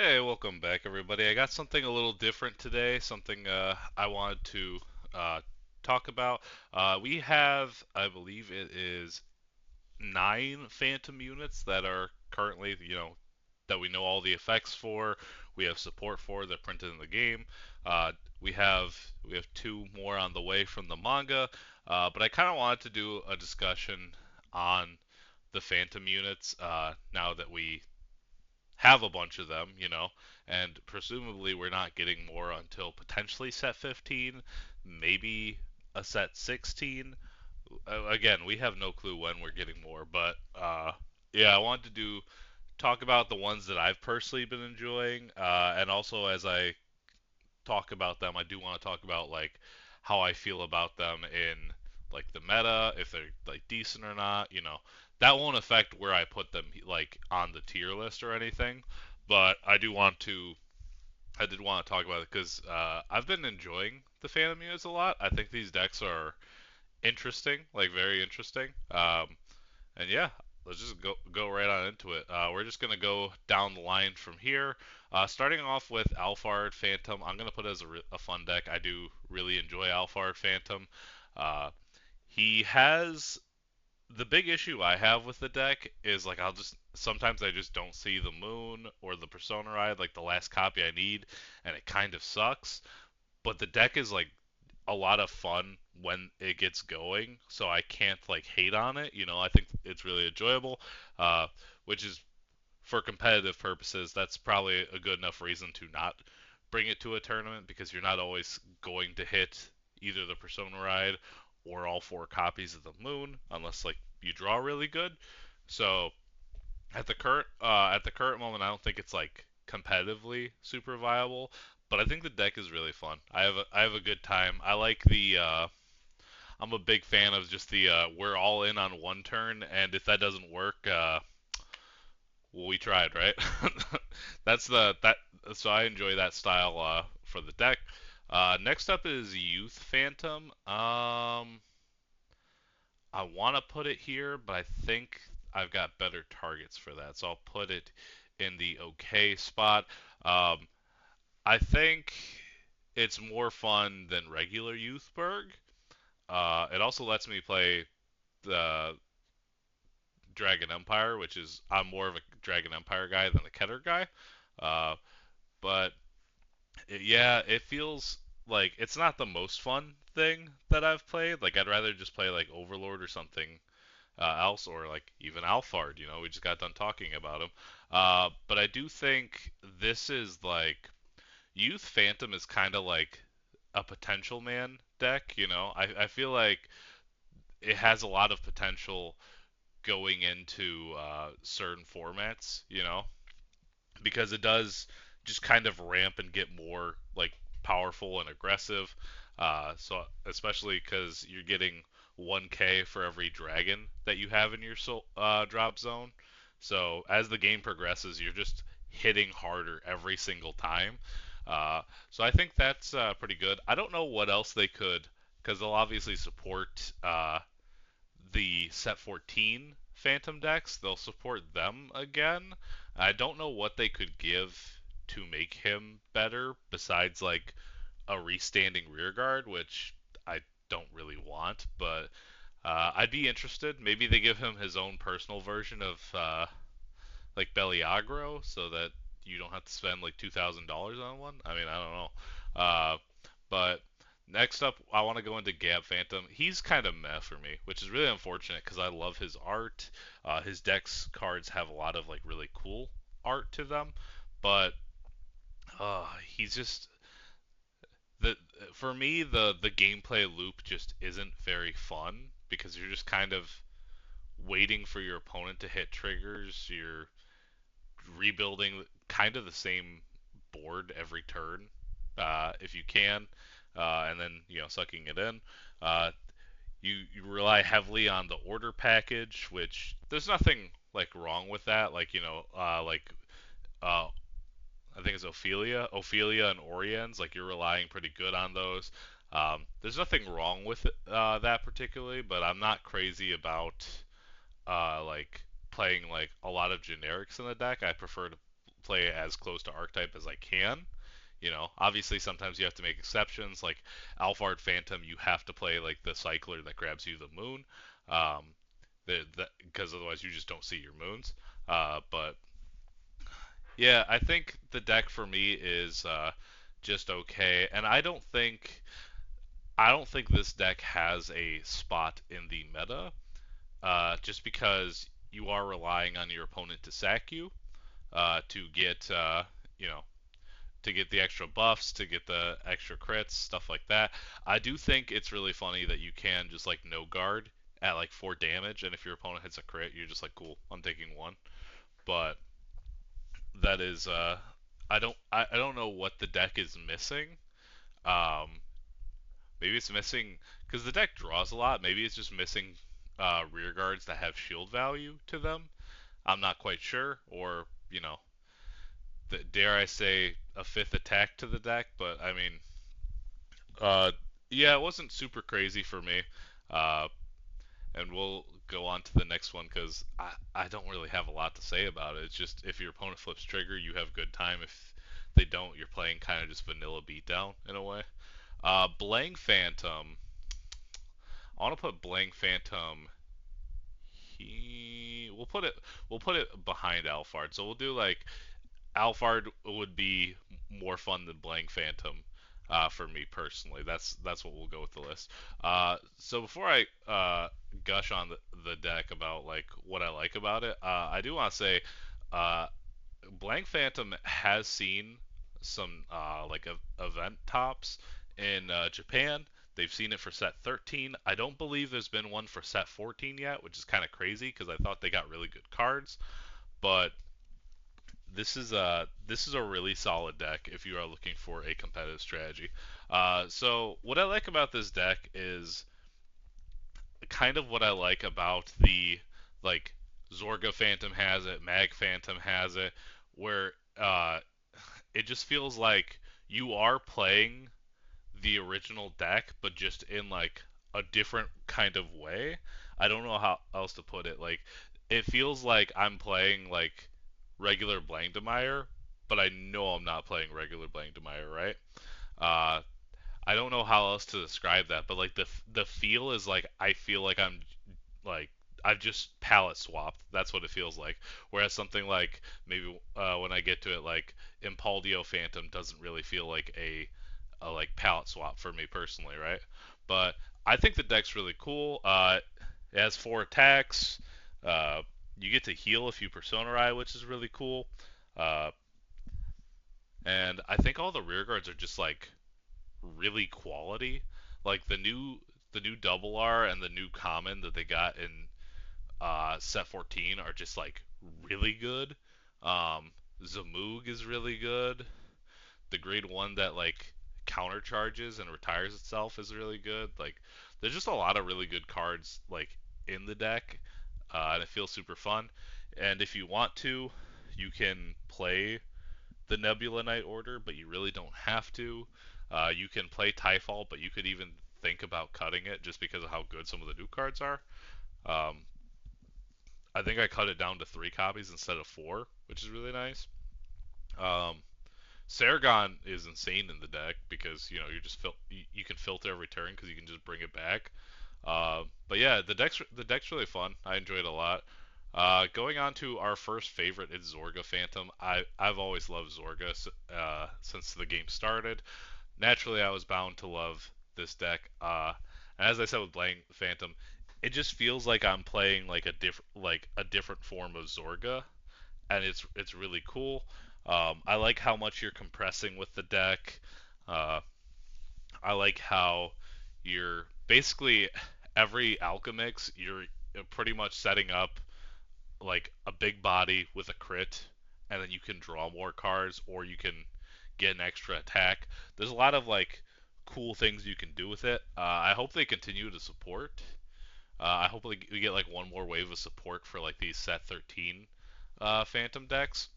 Hey, welcome back, everybody. I got something a little different today, something I wanted to uh, talk about. We have, I believe it is 9 Phantom units that are currently, that we know all the effects for. We have support for. They're printed in the game. Uh, we have two more on the way from the manga, but I kind of wanted to do a discussion on the Phantom units now that we have a bunch of them, and presumably we're not getting more until potentially set 15, maybe a set 16. Again, we have no clue when we're getting more, but yeah, I wanted to talk about the ones that I've personally been enjoying, and also as I talk about them, I do want to talk about like how I feel about them in like the meta, if they're like decent or not. That won't affect where I put them like on the tier list or anything, but I did want to talk about it because I've been enjoying the Phantom units a lot. I think these decks are interesting, like very interesting. And yeah, let's just go right on into it. We're just gonna go down the line from here. Starting off with Alphard Phantom, I'm gonna put it as a fun deck. I do really enjoy Alphard Phantom. Uh, he has the big issue I have with the deck is like I'll just sometimes I just don't see the moon or the Persona Ride, like the last copy I need, and it kind of sucks. But the deck is like a lot of fun when it gets going, so I can't like hate on it. I think it's really enjoyable, uh, which is for competitive purposes. That's probably a good enough reason to not bring it to a tournament because you're not always going to hit either the Persona Ride or all four copies of the Moon unless like you draw really good. So at the current moment, I don't think it's like competitively super viable, but I think the deck is really fun. I have a good time. I like the I'm a big fan of just the we're all in on one turn, and if that doesn't work, well, we tried, right? That's the that so I enjoy that style for the deck. Next up is Youth Phantom. I want to put it here, but I think I've got better targets for that, so I'll put it in the okay spot. Um, I think it's more fun than regular Youthberg. It also lets me play the Dragon Empire, which is I'm more of a Dragon Empire guy than the Keter guy. Uh, but yeah, it feels like it's not the most fun thing that I've played. Like I'd rather just play like Overlord or something else, or like even Alphard. We just got done talking about him. But I do think this is like Youth Phantom is kind of like a potential man deck. I feel like it has a lot of potential going into certain formats. Because it does just kind of ramp and get more like powerful and aggressive. So especially because you're getting 1K for every dragon that you have in your drop zone. So as the game progresses, you're just hitting harder every single time. So I think that's pretty good. I don't know what else they could, because they'll obviously support the set 14 Phantom decks. They'll support them again. I don't know what they could give to make him better besides like a restanding rear guard, which I don't really want, but I'd be interested. Maybe they give him his own personal version of like Beliagro so that you don't have to spend like $2,000 on one. I mean, I don't know. But next up, I want to go into Gab Phantom. He's kind of meh for me, which is really unfortunate because I love his art. His dex cards have a lot of like really cool art to them, but he's just the for me the gameplay loop just isn't very fun because you're just kind of waiting for your opponent to hit triggers. You're rebuilding kind of the same board every turn if you can, and then sucking it in. Uh, you rely heavily on the order package, which there's nothing like wrong with that. Like uh, I think it's Ophelia and Oriens. Like you're relying pretty good on those. There's nothing wrong with that particularly, but I'm not crazy about like playing like a lot of generics in the deck. I prefer to play as close to archetype as I can. Obviously sometimes you have to make exceptions. Like Alphard Phantom, you have to play like the cycler that grabs you the moon, um, because otherwise you just don't see your moons. But yeah, I think the deck for me is just okay, and I don't think this deck has a spot in the meta, just because you are relying on your opponent to sack you to get you know to get the extra buffs, to get the extra crits, stuff like that. I do think it's really funny that you can just like no guard at like 4 damage, and if your opponent hits a crit, you're just like, cool, I'm taking one. But that is I don't know what the deck is missing. Um, Maybe it's missing because the deck draws a lot. Maybe it's just missing rear guards that have shield value to them. I'm not quite sure, or dare I say a fifth attack to the deck. But I mean, uh, yeah, it wasn't super crazy for me. Uh, and we'll go on to the next one because I don't really have a lot to say about it. It's just if your opponent flips trigger, you have good time. If they don't, you're playing kind of just vanilla beatdown in a way. Blank Phantom. I want to put Blank Phantom. We'll put it behind Alphard. So we'll do like Alphard would be more fun than Blank Phantom for me personally. That's what we'll go with the list. So before I gush on the deck about like what I like about it, I do want to say uh, Blank Phantom has seen some like event tops in Japan. They've seen it for set 13. I don't believe there's been one for set 14 yet, which is kind of crazy because I thought they got really good cards. But this is a really solid deck if you are looking for a competitive strategy. So what I like about this deck is kind of what I like about the like Zorga Phantom has it, Mag Phantom has it, where it just feels like you are playing the original deck, but just in like a different kind of way. I don't know how else to put it. Like it feels like I'm playing like regular Blankdemeyer, but I know I'm not playing regular Blankdemeyer, right? Uh, I don't know how else to describe that, but like the feel is like I feel like I'm like I've just palette swapped. That's what it feels like. Whereas something like maybe when I get to it, like Impaldio Phantom doesn't really feel like a like palette swap for me personally, right? But I think the deck's really cool. It has 4 attacks. Uh, you get to heal if you Persona Eye, which is really cool. Uh, and I think all the rear guards are just like really quality. Like the new double R and the new common that they got in set 14 are just like really good. Zamoog is really good. The grade 1 that like countercharges and retires itself is really good. Like there's just a lot of really good cards like in the deck, and it feels super fun. And if you want to, you can play the Nebula Knight order, but you really don't have to. You can play Typhal, but you could even think about cutting it just because of how good some of the new cards are. Um, I think I cut it down to 3 copies instead of 4, which is really nice. Um, Saragon is insane in the deck because you just you can filter every turn because you can just bring it back. But yeah, the deck's really fun. I enjoyed it a lot. Going on to our first favorite is Zorga Phantom. I've always loved Zorga since the game started. Naturally, I was bound to love this deck. As I said with Blank Phantom, it just feels like I'm playing like a different form of Zorga, and it's really cool. I like how much you're compressing with the deck. Uh, I like how you're basically every Alchemix you're pretty much setting up like a big body with a crit, and then you can draw more cards or you can get an extra attack. There's a lot of like cool things you can do with it. I hope they continue to support. I hope we get like one more wave of support for like these set 13 Phantom decks.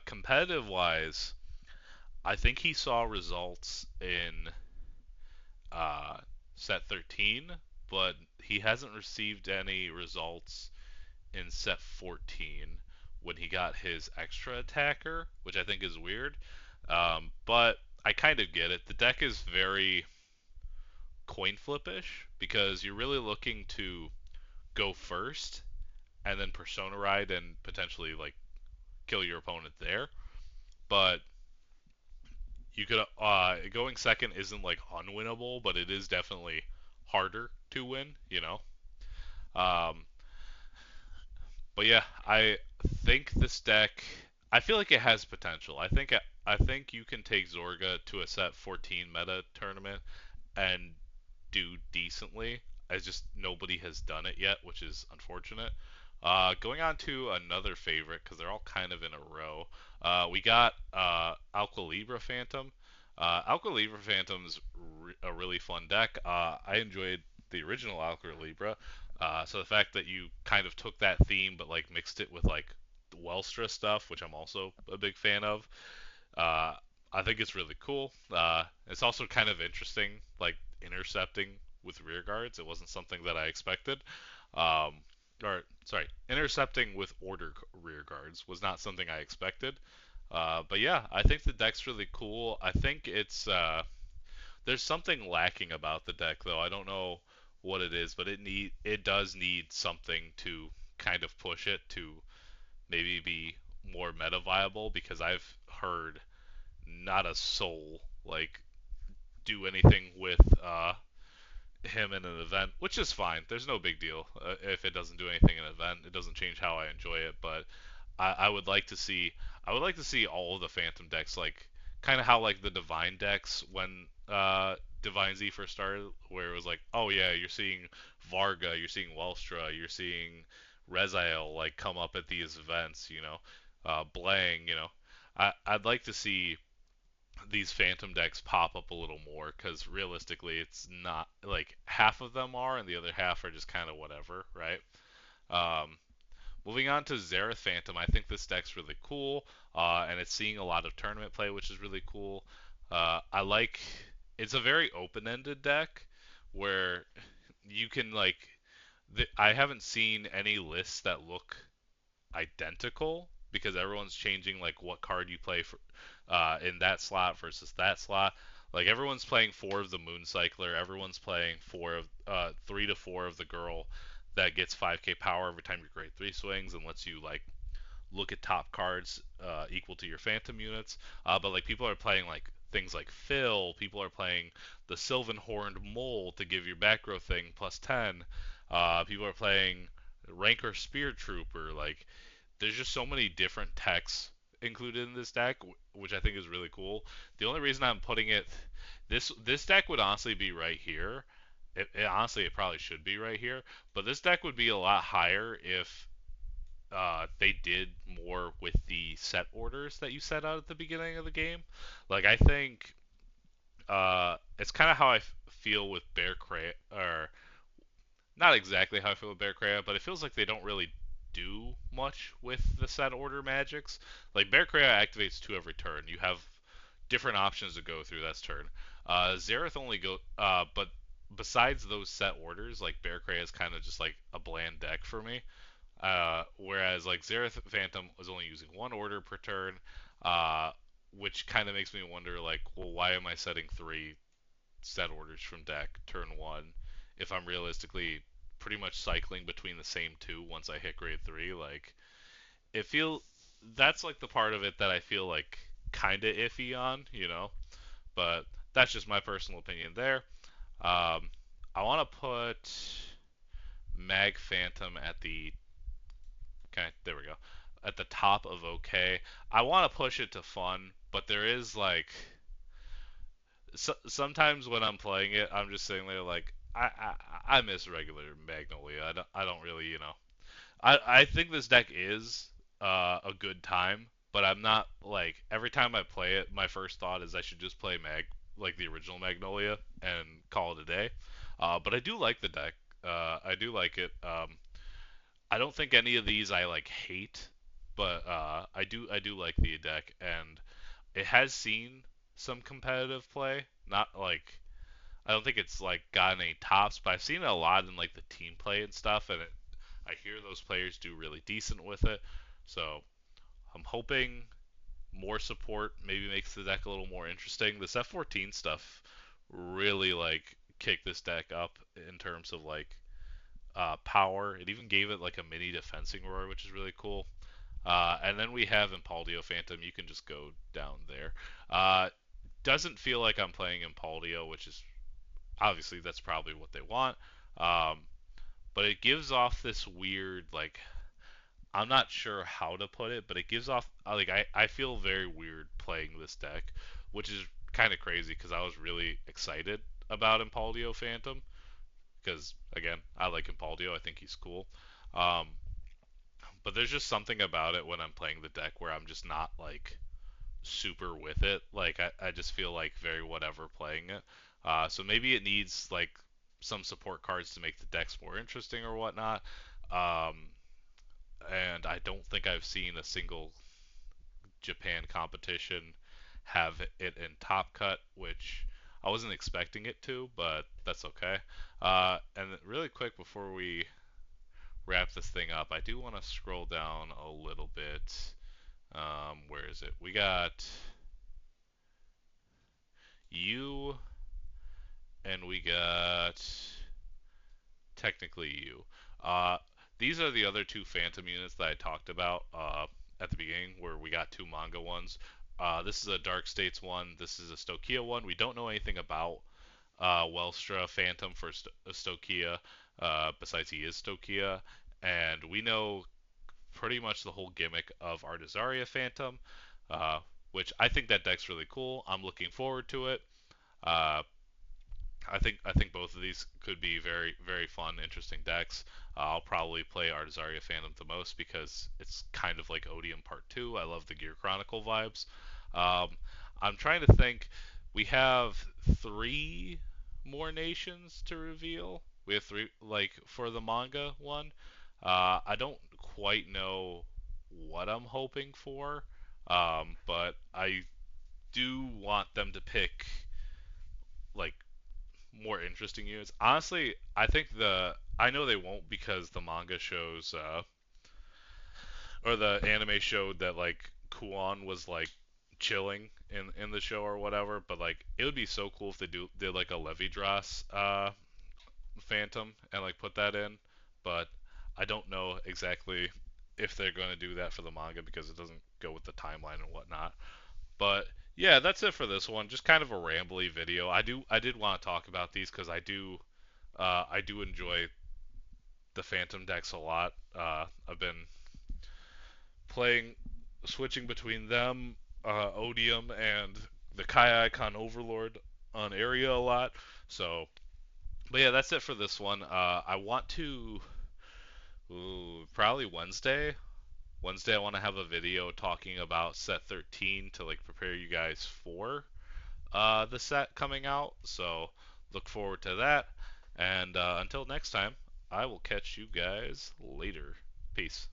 Competitive wise, I think he saw results in uh, set 13, but he hasn't received any results in set 14, when he got his extra attacker, which I think is weird. But I kind of get it. The deck is very coin flip-ish because you're really looking to go first and then persona ride and potentially like kill your opponent there. But you could going second isn't like unwinnable, but it is definitely harder to win. Um, but yeah, I think this deck. I feel like it has potential. I think you can take Zorga to a set 14 meta tournament and do decently. It's just nobody has done it yet, which is unfortunate. Going on to another favorite because they're all kind of in a row. We got Alcalibra Phantom. Alcalibra Phantom's a really fun deck. I enjoyed the original Alcalibra. So the fact that you kind of took that theme but like mixed it with like the Welstra stuff, which I'm also a big fan of, uh, I think it's really cool. It's also kind of interesting, like intercepting with rear guards. It wasn't something that I expected. Um, or sorry, intercepting with order rear guards was not something I expected. But yeah, I think the deck's really cool. I think there's something lacking about the deck though. I don't know what it is, but it does need something to kind of push it to maybe be more meta viable because I've heard not a soul like do anything with him in an event, which is fine. There's no big deal if it doesn't do anything in an event. It doesn't change how I enjoy it, but I would like to see all of the Phantom decks like kind of how like the Divine decks when Divine Z first started, where it was like, oh yeah, you're seeing Varga, you're seeing Welstra, you're seeing Rezael like come up at these events, Blang, I'd like to see these Phantom decks pop up a little more because realistically, it's not like half of them are, and the other half are just kind of whatever, right? Um, Moving on to Xerath Phantom, I think this deck's really cool, and it's seeing a lot of tournament play, which is really cool. I like it's a very open-ended deck where you can like I haven't seen any lists that look identical because everyone's changing like what card you play for in that slot versus that slot. Like everyone's playing four of the Moon Cycler, everyone's playing 3 to 4 of the girl that gets 5k power every time your grade 3 swings and lets you like look at top cards equal to your Phantom units. But like people are playing like things like Phil, people are playing the Sylvan Horned Mole to give your back row thing plus 10. People are playing Rancor Spear Trooper. Like there's just so many different techs included in this deck, which I think is really cool. The only reason I'm putting it this deck would honestly be right here. Honestly, it probably should be right here, but this deck would be a lot higher if they did more with the set orders that you set out at the beginning of the game. Like I think it's kind of how I feel with Bear Cray, or not exactly how I feel with Bear Cray, but it feels like they don't really do much with the set order magics. Like Bear Cray activates 2 every turn. You have different options to go through that turn. Xerath only go, but besides those set orders, like Bear Cray is kind of just like a bland deck for me. Whereas like Xerath Phantom was only using 1 order per turn, uh, which kind of makes me wonder like, well, why am I setting 3 set orders from deck turn 1 if I'm realistically pretty much cycling between the same 2 once I hit grade 3? Like, it feel that's like the part of it that I feel like kind of iffy on. But that's just my personal opinion there. I want to put Mag Phantom at the okay, there we go. At the top of okay. I want to push it to fun, but there is like sometimes when I'm playing it, I'm just sitting there like I miss regular Magnolia. I don't really I think this deck is a good time, but I'm not like every time I play it, my first thought is I should just play like the original Magnolia and call it a day. But I do like the deck. I do like it. I don't think any of these I like hate, but I do like the deck, and it has seen some competitive play. Not like I don't think it's like gotten any tops, but I've seen it a lot in like the team play and stuff, and I hear those players do really decent with it. So I'm hoping more support maybe makes the deck a little more interesting. This F14 stuff really like kicked this deck up in terms of like power. It even gave it like a mini defensing roar, which is really cool. And then we have Impaldio Phantom. You can just go down there. Doesn't feel like I'm playing Impaldio, which is obviously that's probably what they want. Um, but it gives off this weird like I'm not sure how to put it, but it gives off like I feel very weird playing this deck, which is kind of crazy because I was really excited about Impaldio Phantom because again I like Impaldio. I think he's cool. Um, but there's just something about it when I'm playing the deck where I'm just not like super with it. Like I just feel like very whatever playing it. So maybe it needs like some support cards to make the decks more interesting or whatnot. Um, and I don't think I've seen a single Japan competition have it in Top Cut, which I wasn't expecting it to, but that's okay. And really quick before we wrap this thing up, I do want to scroll down a little bit. Where is it? We got you, and we got technically you. Uh, these are the other two Phantom units that I talked about at the beginning, where we got two manga ones. This is a Dark States one. This is a Stokia one. We don't know anything about Welstra Phantom for Stokia, besides he is Stokia, and we know pretty much the whole gimmick of Artisaria Phantom, uh, which I think that deck's really cool. I'm looking forward to it. Uh, I think both of these could be very very fun, interesting decks. I'll probably play Artisaria Phantom the most because it's kind of like Odium Part 2. I love the Gear Chronicle vibes. Um, I'm trying to think. We have three more nations to reveal. We have three, like for the manga one. I don't quite know what I'm hoping for, but I do want them to pick like more interesting units. Honestly, I know they won't because the manga shows or the anime showed that like Kuon was like chilling in the show or whatever. But like it would be so cool if they did like a Levidras Phantom and like put that in. But I don't know exactly if they're going to do that for the manga because it doesn't go with the timeline and whatnot. But yeah, that's it for this one. Just kind of a rambly video. I did want to talk about these because I do enjoy the Phantom decks a lot. I've been playing, switching between them, Odium, and the Kai Icon Overlord on Area a lot. So, but yeah, that's it for this one. I want to, probably Wednesday. Wednesday, I want to have a video talking about set 13 to like prepare you guys for the set coming out. So look forward to that. And until next time, I will catch you guys later. Peace.